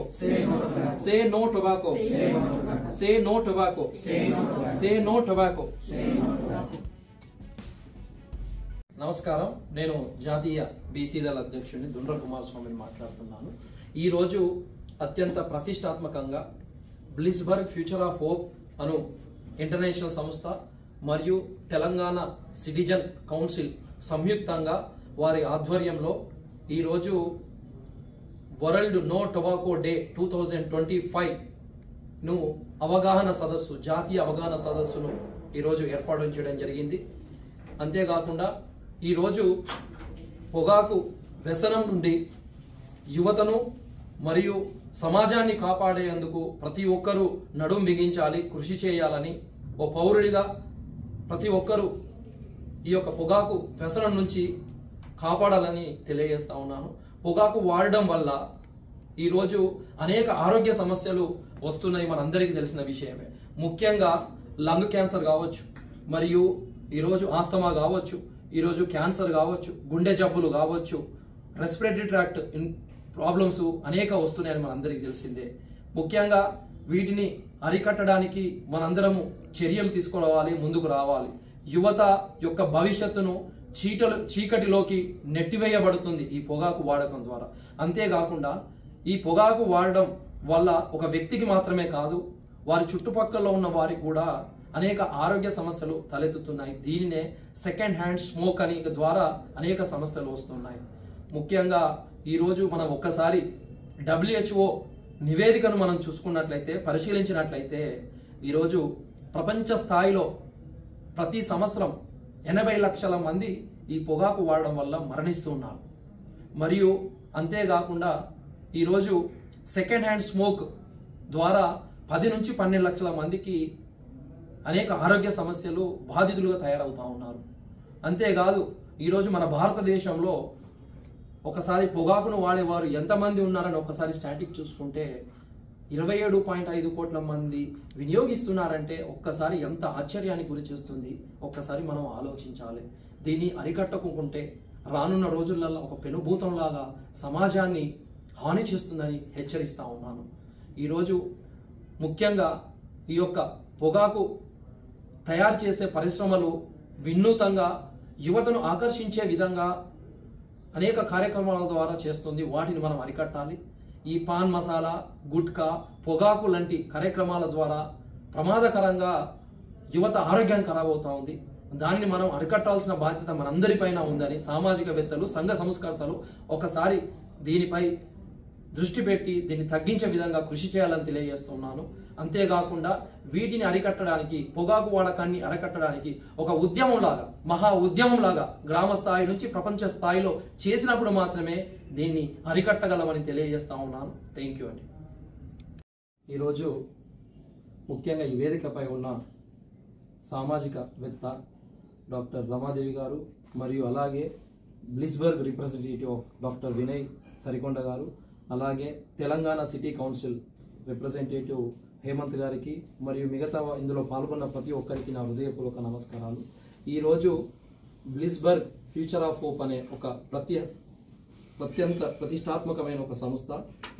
Say no tobacco. Say no tobacco. Say no tobacco. Say no tobacco. Say no tobacco. Say no tobacco. నమస్కారం, నేను జాతీయ BC దళ అధ్యక్షుడిని దుండ్ర కుమార్ స్వామిని మాట్లాడుతున్నాను. ఈ రోజు అత్యంత ప్రతిష్టాత్మకంగా బ్లిస్బర్గ్ ఫ్యూచర్ ఆఫ్ హోప్ అను ఇంటర్నేషనల్ సంస్థ మరియు తెలంగాణ సిటిజన్ కౌన్సిల్ సంయుక్తంగా వారి ఆధ్వర్యంలో ఈ రోజు వరల్డ్ నో టొబాకో డే 2025 ను అవగాహన సదస్సు, జాతీయ అవగాహన సదస్సును ఈరోజు ఏర్పాటు చేయడం జరిగింది. అంతేకాకుండా ఈరోజు పొగాకు వ్యసనం నుండి యువతను మరియు సమాజాన్ని కాపాడేందుకు ప్రతి ఒక్కరూ నడుం బిగించాలి, కృషి చేయాలని ఓ పౌరుడిగా ప్రతి ఒక్కరూ ఈ యొక్క పొగాకు వ్యసనం నుంచి కాపాడాలని తెలియజేస్తా ఉన్నాను. పొగాకు వాడడం వల్ల ఈరోజు అనేక ఆరోగ్య సమస్యలు వస్తున్నాయి, మనందరికీ తెలిసిన విషయమే. ముఖ్యంగా లంగ్ క్యాన్సర్ కావచ్చు, మరియు ఈరోజు ఆస్తమా కావచ్చు, ఈరోజు క్యాన్సర్ కావచ్చు, గుండె జబ్బులు కావచ్చు, రెస్పిరేటరీ ట్రాక్ట్ ప్రాబ్లమ్స్ అనేక వస్తున్నాయని మనందరికీ తెలిసిందే. ముఖ్యంగా వీటిని అరికట్టడానికి మనందరము చర్యలు తీసుకోవాలి, ముందుకు రావాలి. యువత యొక్క భవిష్యత్తును చీకటిలోకి నెట్టివేయబడుతుంది ఈ పొగాకు వాడకం ద్వారా. అంతేకాకుండా ఈ పొగాకు వాడడం వల్ల ఒక వ్యక్తికి మాత్రమే కాదు, వారి చుట్టుపక్కల ఉన్న వారికి కూడా అనేక ఆరోగ్య సమస్యలు తలెత్తుతున్నాయి. దీనినే సెకండ్ హ్యాండ్ స్మోక్ అని ద్వారా అనేక సమస్యలు వస్తున్నాయి. ముఖ్యంగా ఈరోజు మనం ఒక్కసారి WHO నివేదికను మనం చూసుకున్నట్లయితే, పరిశీలించినట్లయితే ఈరోజు ప్రపంచ స్థాయిలో ప్రతి సంవత్సరం 80 లక్షల మంది ఈ పొగాకు వాడడం వల్ల మరణిస్తున్నారు. మరియు అంతేకాకుండా ఈరోజు సెకండ్ హ్యాండ్ స్మోక్ ద్వారా 10 నుంచి 12 లక్షల మందికి అనేక ఆరోగ్య సమస్యలు బాధితులుగా తయారవుతూ ఉన్నారు. అంతేకాదు ఈరోజు మన భారతదేశంలో ఒకసారి పొగాకును వాడేవారు ఎంతమంది ఉన్నారని ఒకసారి స్టాటిక్ చూసుకుంటే 27.5 కోట్ల మంది వినియోగిస్తున్నారంటే ఒక్కసారి ఎంత ఆశ్చర్యానికి గురి చేస్తుంది. ఒక్కసారి మనం ఆలోచించాలి. దీన్ని అరికట్టకుంటే రానున్న రోజులలో ఒక పెనుభూతంలాగా సమాజాన్ని హాని చేస్తుందని హెచ్చరిస్తా ఉన్నాను. ఈరోజు ముఖ్యంగా ఈ యొక్క పొగాకు తయారు చేసే పరిశ్రమలు వినూతంగా యువతను ఆకర్షించే విధంగా అనేక కార్యక్రమాల ద్వారా చేస్తుంది. వాటిని మనం అరికట్టాలి. ఈ పాన్ మసాలా, గుట్కా, పొగాకు లాంటి కార్యక్రమాల ద్వారా ప్రమాదకరంగా యువత ఆరోగ్యాన్ని ఖరాబ్ అవుతా ఉంది. దానిని మనం అరికట్టాల్సిన బాధ్యత మనందరిపైన ఉందని సామాజికవేత్తలు, సంఘ సంస్కర్తలు ఒకసారి దీనిపై దృష్టి పెట్టి దీన్ని తగ్గించే విధంగా కృషి చేయాలని తెలియజేస్తున్నాను. అంతేకాకుండా వీటిని అరికట్టడానికి, పొగాకు వాడకాన్ని అరికట్టడానికి ఒక ఉద్యమంలాగా, మహా ఉద్యమంలాగా గ్రామ స్థాయి నుంచి ప్రపంచ స్థాయిలో చేసినప్పుడు మాత్రమే దీన్ని అరికట్టగలమని తెలియజేస్తా ఉన్నాను. థ్యాంక్ యూ అండి. ఈరోజు ముఖ్యంగా ఈ వేదికపై ఉన్న సామాజికవేత్త డాక్టర్ రమాదేవి గారు, మరియు అలాగే బ్లిస్బర్గ్ రిప్రజెంటేటివ్ డాక్టర్ వినయ్ సరికొండ గారు, అలాగే Telangana city council representative Hemanth గారికి, మరియు మిగతా ఇందులో పాల్గొన్న ప్రతి ఒక్కరికి నా హృదయపూర్వక నమస్కారాలు. ఈరోజు బ్లిస్బర్గ్ ఫ్యూచర్ ఆఫ్ హోప్ అనే ఒక అత్యంత ప్రతిష్టాత్మకమైన ఒక సంస్థ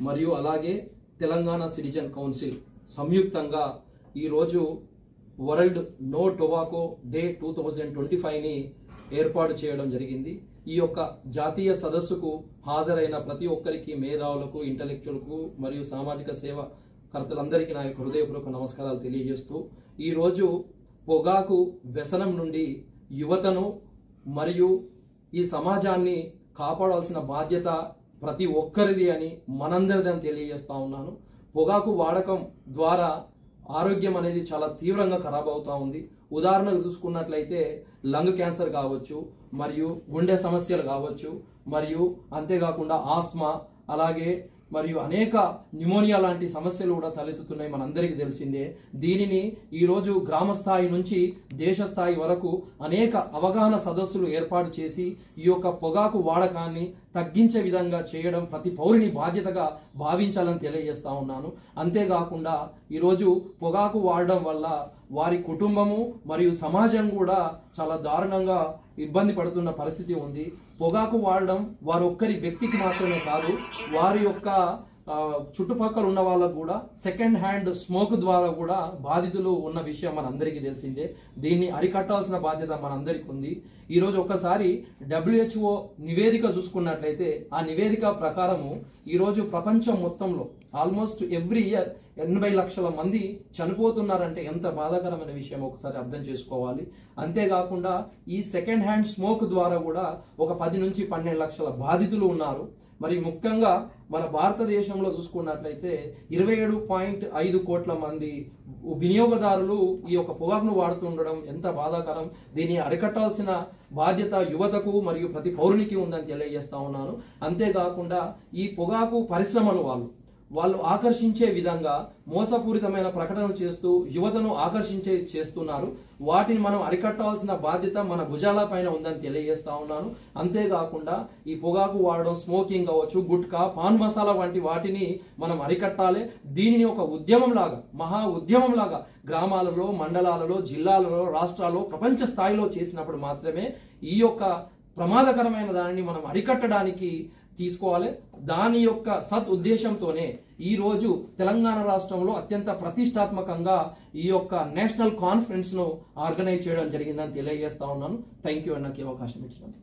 మరియు అలాగే తెలంగాణ సిటిజన్ కౌన్సిల్ సంయుక్తంగా ఈరోజు వరల్డ్ నో టొబాకో డే 2025ని ఏర్పాటు చేయడం జరిగింది. ఈ యొక్క జాతీయ సదస్సుకు హాజరైన ప్రతి ఒక్కరికి, మేధావులకు, ఇంటలెక్చువల్కు మరియు సామాజిక సేవ కర్తలందరికీ నా యొక్క హృదయపూర్వక నమస్కారాలు తెలియజేస్తూ, ఈరోజు పొగాకు వ్యసనం నుండి యువతను మరియు ఈ సమాజాన్ని కాపాడాల్సిన బాధ్యత ప్రతి ఒక్కరిది అని, మనందరిది అని తెలియజేస్తా ఉన్నాను. పొగాకు వాడకం ద్వారా ఆరోగ్యం అనేది చాలా తీవ్రంగా ఖరాబ్ అవుతా ఉంది. ఉదాహరణకు చూసుకున్నట్లయితే లంగ్ క్యాన్సర్ కావచ్చు, మరియు గుండె సమస్యలు కావచ్చు, మరియు అంతేకాకుండా ఆస్మా, అలాగే మరియు అనేక న్యూమోనియా లాంటి సమస్యలు కూడా తలెత్తుతున్నాయి, మనందరికీ తెలిసిందే. దీనిని ఈరోజు గ్రామ స్థాయి నుంచి దేశ స్థాయి వరకు అనేక అవగాహన సదస్సులు ఏర్పాటు చేసి ఈ యొక్క పొగాకు వాడకాన్ని తగ్గించే విధంగా చేయడం ప్రతి పౌరుని బాధ్యతగా భావించాలని తెలియజేస్తా ఉన్నాను. అంతేకాకుండా ఈరోజు పొగాకు వాడడం వల్ల వారి కుటుంబము మరియు సమాజం కూడా చాలా దారుణంగా ఇబ్బంది పడుతున్న పరిస్థితి ఉంది. పొగాకు వాడడం వారొక్కరి వ్యక్తికి మాత్రమే కాదు, వారి యొక్క చుట్టుపక్కల ఉన్న వాళ్ళకు కూడా సెకండ్ హ్యాండ్ స్మోక్ ద్వారా కూడా బాధితులు ఉన్న విషయం మనందరికీ తెలిసిందే. దీన్ని అరికట్టాల్సిన బాధ్యత మనందరికీ ఉంది. ఈరోజు ఒక్కసారి WHO నివేదిక చూసుకున్నట్లయితే ఆ నివేదిక ప్రకారము ఈరోజు ప్రపంచం మొత్తంలో ఆల్మోస్ట్ ఎవ్రీ ఇయర్ 80 లక్షల మంది చనిపోతున్నారంటే ఎంత బాధాకరమైన విషయం ఒకసారి అర్థం చేసుకోవాలి. అంతేకాకుండా ఈ సెకండ్ హ్యాండ్ స్మోక్ ద్వారా కూడా ఒక 10 నుంచి 12 లక్షల బాధితులు ఉన్నారు. మరి ముఖ్యంగా మన భారతదేశంలో చూసుకున్నట్లయితే 27.5 కోట్ల మంది వినియోగదారులు ఈ యొక్క పొగాకును వాడుతుండడం ఎంత బాధాకరం. దీన్ని అరికట్టాల్సిన బాధ్యత యువతకు మరియు ప్రతి పౌరునికి ఉందని తెలియజేస్తా ఉన్నాను. అంతేకాకుండా ఈ పొగాకు పరిశ్రమలు వాళ్ళు ఆకర్షించే విధంగా మోసపూరితమైన ప్రకటనలు చేస్తూ యువతను చేస్తున్నారు. వాటిని మనం అరికట్టాల్సిన బాధ్యత మన భుజాల పైన ఉందని తెలియజేస్తా ఉన్నాను. అంతేకాకుండా ఈ పొగాకు వాడడం, స్మోకింగ్ కావచ్చు, గుట్కా, పాన్ మసాలా వంటి వాటిని మనం అరికట్టాలి. దీనిని ఒక ఉద్యమంలాగా, మహా ఉద్యమంలాగా గ్రామాలలో, మండలాలలో, జిల్లాలలో, రాష్ట్రాల్లో, ప్రపంచ స్థాయిలో చేసినప్పుడు మాత్రమే ఈ యొక్క ప్రమాదకరమైన దానిని మనం అరికట్టడానికి తీసుకోవాలి. దాని యొక్క సత్ ఉద్దేశంతోనే ఈ రోజు తెలంగాణ రాష్ట్రంలో అత్యంత ప్రతిష్టాత్మకంగా ఈ యొక్క నేషనల్ కాన్ఫరెన్స్ ను ఆర్గనైజ్ చేయడం జరిగిందని తెలియజేస్తా ఉన్నాను. థ్యాంక్ యూ నాకు అవకాశం ఇచ్చినందుకు.